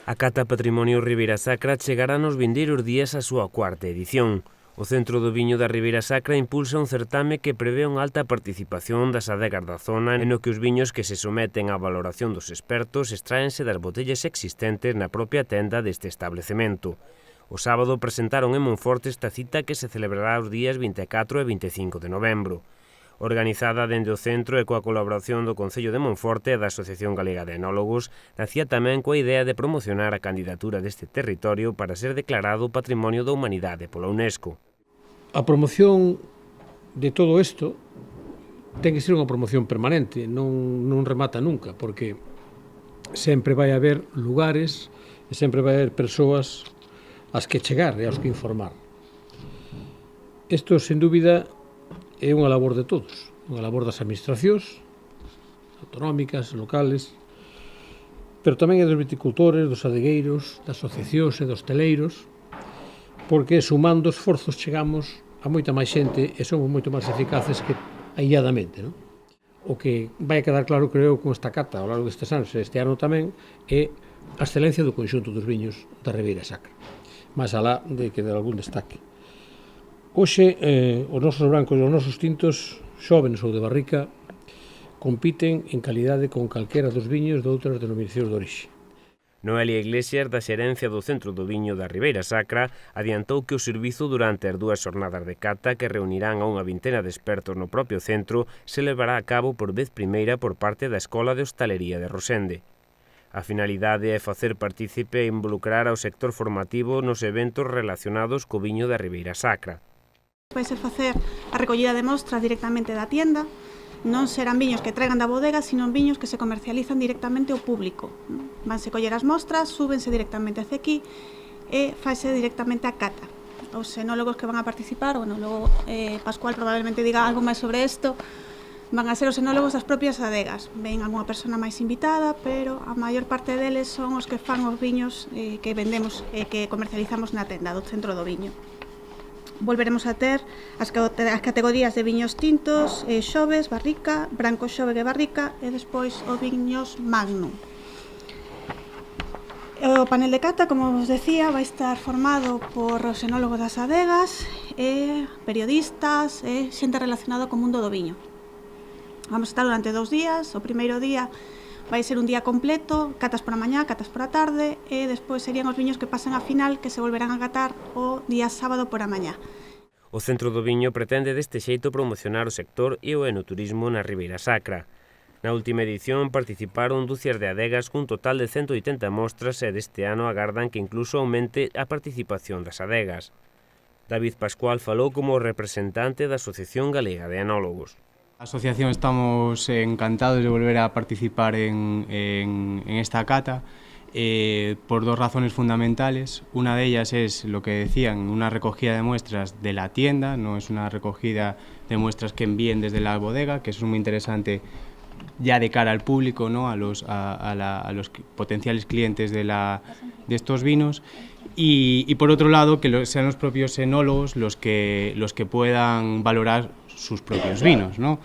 A Cata Patrimonio Ribeira Sacra chegará nos vindeiros días a súa cuarta edición. O Centro do Viño da Ribeira Sacra impulsa un certame que prevé unha alta participación das adegas da zona no que os viños que se someten á valoración dos expertos extráense das botellas existentes na propia tenda deste establecemento. O sábado presentaron en Monforte esta cita que se celebrará os días 24 e 25 de novembro. Organizada dende o centro e coa colaboración do Concello de Monforte e da Asociación Galega de Enólogos, nacía tamén coa idea de promocionar a candidatura deste territorio para ser declarado Patrimonio da Humanidade pola UNESCO. A promoción de todo isto ten que ser unha promoción permanente, non remata nunca, porque sempre vai haber lugares e sempre vai haber persoas ás que chegar e aos que informar. Isto, sen dúbida, é unha labor de todos, unha labor das administracións autonómicas, locales, pero tamén é dos viticultores, dos adegueiros, das asociacións e dos teleiros, porque sumando esforzos chegamos a moita máis xente e somos moito máis eficaces que ailladamente, non? O que vai quedar claro, creo, con esta cata ao largo destes anos e este ano tamén é a excelencia do conxunto dos viños da Ribeira Sacra, máis alá de que de algún destaque. Hoxe, os nosos brancos e os nosos tintos, xóvenes ou de barrica, compiten en calidade con calquera dos viños de outras denominacións de orixe. Noelia Iglesias, da xerencia do Centro do Viño da Ribeira Sacra, adiantou que o servizo durante as dúas xornadas de cata que reunirán a unha vintena de expertos no propio centro se levará a cabo por vez primeira por parte da Escola de Hostalería de Rosende. A finalidade é facer partícipe e involucrar ao sector formativo nos eventos relacionados co viño da Ribeira Sacra. Vaise facer a recollida de mostras directamente da tienda, non serán viños que traigan da bodega, sino viños que se comercializan directamente ao público. Vanse coller as mostras, súbense directamente hacia aquí e faise directamente a cata. Os enólogos que van a participar, bueno, logo Pascual probablemente diga algo máis sobre isto, van a ser os enólogos das propias adegas. Ven algunha persona máis invitada, pero a maior parte deles son os que fan os viños que vendemos e que comercializamos na tenda do Centro do Viño. Volveremos a ter as categorías de viños tintos, xoves, barrica, branco xove e barrica e despois os viños magnum. O panel de cata, como vos decía, vai estar formado por os enólogos das adegas, periodistas e xente relacionada co mundo do viño. Vamos a estar durante 2 días. O primeiro día vai ser un día completo, catas por a mañá, catas por a tarde e despois serían os viños que pasan a final que se volverán a catar o día sábado por a mañá. O Centro do Viño pretende deste xeito promocionar o sector e o enoturismo na Ribeira Sacra. Na última edición participaron dúcias de adegas cun total de 180 mostras e deste ano agardan que incluso aumente a participación das adegas. David Pascual falou como representante da Asociación Galega de Enólogos. A asociación estamos encantados de volver a participar en esta cata por 2 razones fundamentales. Una de ellas es lo que decían, una recogida de muestras de la tienda, no es una recogida de muestras que envíen desde la bodega, que eso es muy interesante ya de cara al público, ¿no? a los potenciales clientes de estos vinos. Y por otro lado, que sean los propios enólogos los que puedan valorar sus propios vinos, ¿no?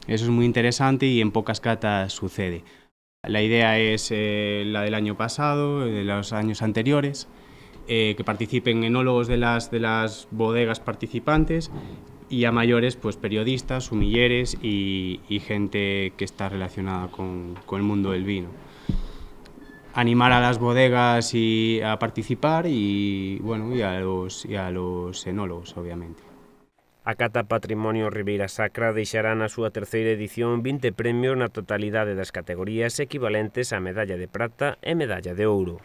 Eso es muy interesante y en pocas catas sucede. La idea es la del año pasado, de los años anteriores, que participen enólogos de las bodegas participantes y a mayores, pues periodistas, sumilleres y gente que está relacionada con el mundo del vino. Animar a las bodegas a participar y a los enólogos, obviamente. A Cata Patrimonio Ribeira Sacra deixará na súa terceira edición 20 premios na totalidade das categorías equivalentes á medalla de prata e medalla de ouro.